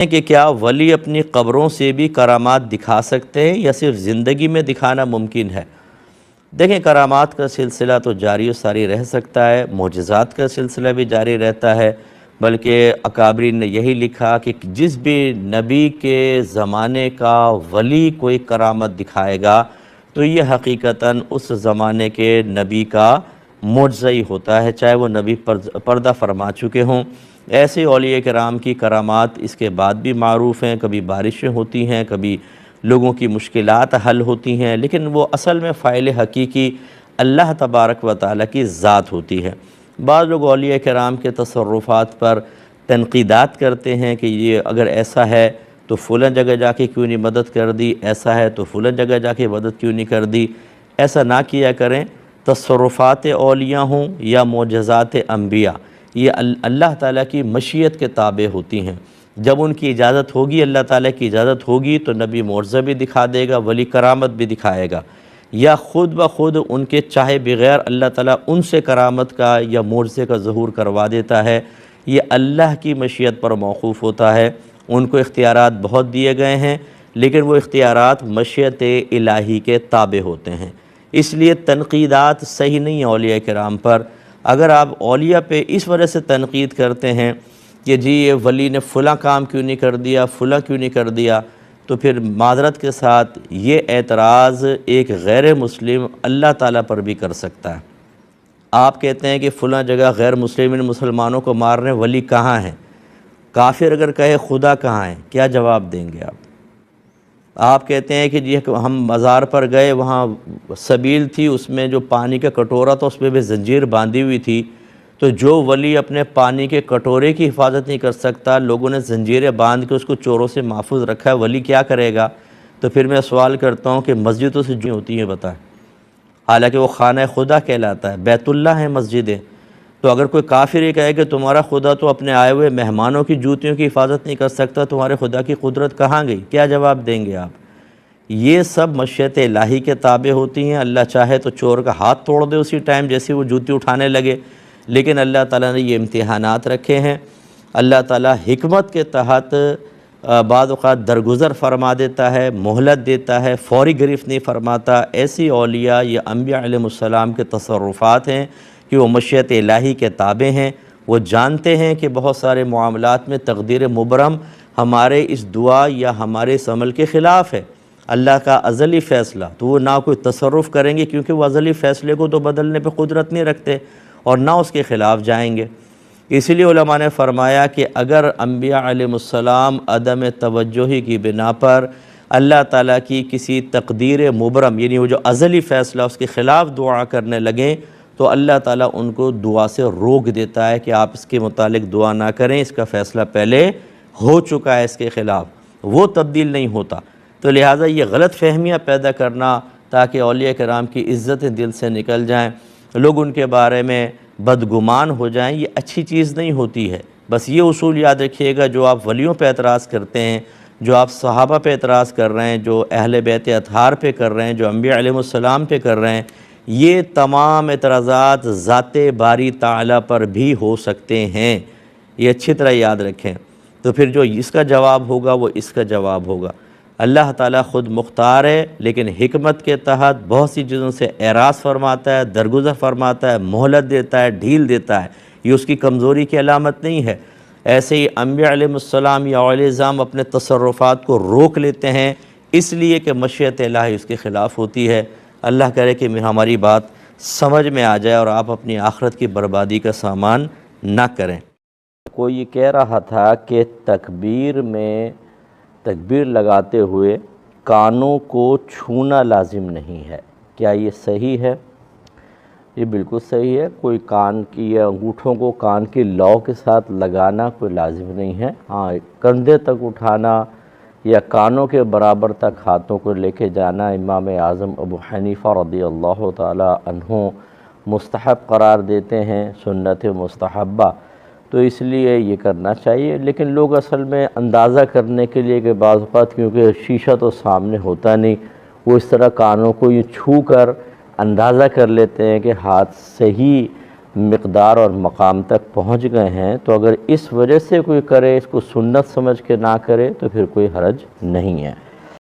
کہ کیا ولی اپنی قبروں سے بھی کرامات دکھا سکتے ہیں یا صرف زندگی میں دکھانا ممکن ہے؟ دیکھیں، کرامات کا سلسلہ تو جاری و ساری رہ سکتا ہے، معجزات کا سلسلہ بھی جاری رہتا ہے، بلکہ اکابرین نے یہی لکھا کہ جس بھی نبی کے زمانے کا ولی کوئی کرامت دکھائے گا تو یہ حقیقتاً اس زمانے کے نبی کا معجزہ ہی ہوتا ہے، چاہے وہ نبی پردہ فرما چکے ہوں۔ ایسے اولیاء کرام کی کرامات اس کے بعد بھی معروف ہیں، کبھی بارشیں ہوتی ہیں، کبھی لوگوں کی مشکلات حل ہوتی ہیں، لیکن وہ اصل میں فاعل حقیقی اللہ تبارک و تعالیٰ کی ذات ہوتی ہے۔ بعض لوگ اولیاء کرام کے تصرفات پر تنقیدات کرتے ہیں کہ یہ اگر ایسا ہے تو فلاں جگہ جا کے کیوں نہیں مدد کر دی، ایسا ہے تو فلاں جگہ جا کے مدد کیوں نہیں کر دی۔ ایسا نہ کیا کریں۔ تصرفات اولیاء ہوں یا معجزات انبیاء، یہ اللہ تعالیٰ کی مشیت کے تابع ہوتی ہیں۔ جب ان کی اجازت ہوگی، اللہ تعالیٰ کی اجازت ہوگی، تو نبی معجزہ بھی دکھا دے گا، ولی کرامت بھی دکھائے گا، یا خود بخود ان کے چاہے بغیر اللہ تعالیٰ ان سے کرامت کا یا معجزے کا ظہور کروا دیتا ہے۔ یہ اللہ کی مشیت پر موقوف ہوتا ہے۔ ان کو اختیارات بہت دیے گئے ہیں، لیکن وہ اختیارات مشیت الہی کے تابع ہوتے ہیں۔ اس لیے تنقیدات صحیح نہیں ہیں اولیاء کرام پر۔ اگر آپ اولیاء پہ اس وجہ سے تنقید کرتے ہیں کہ جی یہ ولی نے فلاں کام کیوں نہیں کر دیا، فلاں کیوں نہیں کر دیا، تو پھر معذرت کے ساتھ یہ اعتراض ایک غیر مسلم اللہ تعالیٰ پر بھی کر سکتا ہے۔ آپ کہتے ہیں کہ فلاں جگہ غیر مسلمانوں کو مار رہے ہیں، ولی کہاں ہیں؟ کافر اگر کہے خدا کہاں ہے، کیا جواب دیں گے آپ؟ آپ کہتے ہیں کہ جی ہم مزار پر گئے، وہاں سبیل تھی، اس میں جو پانی کا کٹورا تھا اس میں بھی زنجیر باندھی ہوئی تھی، تو جو ولی اپنے پانی کے کٹورے کی حفاظت نہیں کر سکتا، لوگوں نے زنجیریں باندھ کے اس کو چوروں سے محفوظ رکھا ہے، ولی کیا کرے گا؟ تو پھر میں سوال کرتا ہوں کہ مسجدوں سے جو ہوتی ہیں بتائیں، حالانکہ وہ خانہ خدا کہلاتا ہے، بیت اللہ ہیں مسجدیں، تو اگر کوئی کافر یہ کہے کہ تمہارا خدا تو اپنے آئے ہوئے مہمانوں کی جوتیوں کی حفاظت نہیں کر سکتا، تمہارے خدا کی قدرت کہاں گئی؟ کیا جواب دیں گے آپ؟ یہ سب مشیت الہی کے تابع ہوتی ہیں۔ اللہ چاہے تو چور کا ہاتھ توڑ دے اسی ٹائم جیسے وہ جوتی اٹھانے لگے، لیکن اللہ تعالیٰ نے یہ امتحانات رکھے ہیں۔ اللہ تعالیٰ حکمت کے تحت بعض اوقات درگزر فرما دیتا ہے، مہلت دیتا ہے، فوری گرفت نہیں فرماتا۔ ایسی اولیاء یا انبیاء علیہ السلام کے تصرفات ہیں کہ وہ مشیت الہی کے تابع ہیں۔ وہ جانتے ہیں کہ بہت سارے معاملات میں تقدیر مبرم ہمارے اس دعا یا ہمارے اس عمل کے خلاف ہے، اللہ کا ازلی فیصلہ، تو وہ نہ کوئی تصرف کریں گے کیونکہ وہ ازلی فیصلے کو تو بدلنے پہ قدرت نہیں رکھتے، اور نہ اس کے خلاف جائیں گے۔ اسی لیے علماء نے فرمایا کہ اگر انبیاء علیہ السلام عدم توجہی کی بنا پر اللہ تعالیٰ کی کسی تقدیر مبرم، یعنی وہ جو ازلی فیصلہ اس کے خلاف دعا کرنے لگیں، تو اللہ تعالیٰ ان کو دعا سے روک دیتا ہے کہ آپ اس کے متعلق دعا نہ کریں، اس کا فیصلہ پہلے ہو چکا ہے اس کے خلاف، وہ تبدیل نہیں ہوتا۔ تو لہٰذا یہ غلط فہمیاں پیدا کرنا تاکہ اولیاء کرام کی عزتیں دل سے نکل جائیں، لوگ ان کے بارے میں بدگمان ہو جائیں، یہ اچھی چیز نہیں ہوتی ہے۔ بس یہ اصول یاد رکھیے گا، جو آپ ولیوں پہ اعتراض کرتے ہیں، جو آپ صحابہ پہ اعتراض کر رہے ہیں، جو اہل بیت اطہار پہ کر رہے ہیں، جو انبیاء علیہ السلام پہ کر رہے ہیں، یہ تمام اعتراضات ذات باری تعالیٰ پر بھی ہو سکتے ہیں۔ یہ اچھی طرح یاد رکھیں۔ تو پھر جو اس کا جواب ہوگا وہ اس کا جواب ہوگا۔ اللہ تعالیٰ خود مختار ہے، لیکن حکمت کے تحت بہت سی چیزوں سے اعراض فرماتا ہے، درگزر فرماتا ہے، مہلت دیتا ہے، ڈھیل دیتا ہے۔ یہ اس کی کمزوری کی علامت نہیں ہے۔ ایسے ہی انبیاء علیہ السلام یا اولیاء اعظام اپنے تصرفات کو روک لیتے ہیں، اس لیے کہ مشیت الہی اس کے خلاف ہوتی ہے۔ اللہ کرے کہ ہماری بات سمجھ میں آ جائے اور آپ اپنی آخرت کی بربادی کا سامان نہ کریں۔ کوئی یہ کہہ رہا تھا کہ تکبیر لگاتے ہوئے کانوں کو چھونا لازم نہیں ہے، کیا یہ صحیح ہے؟ یہ بالکل صحیح ہے۔ کوئی کان کی یا انگوٹھوں کو کان کی لو کے ساتھ لگانا کوئی لازم نہیں ہے۔ ہاں، کندھے تک اٹھانا یا کانوں کے برابر تک ہاتھوں کو لے کے جانا امام اعظم ابو حنیفہ رضی اللہ تعالی عنہ مستحب قرار دیتے ہیں، سنت مستحبہ، تو اس لیے یہ کرنا چاہیے۔ لیکن لوگ اصل میں اندازہ کرنے کے لیے کہ بعض اوقات کیونکہ شیشہ تو سامنے ہوتا نہیں، وہ اس طرح کانوں کو یہ چھو کر اندازہ کر لیتے ہیں کہ ہاتھ صحیح مقدار اور مقام تک پہنچ گئے ہیں، تو اگر اس وجہ سے کوئی کرے، اس کو سنت سمجھ کے نہ کرے، تو پھر کوئی حرج نہیں ہے۔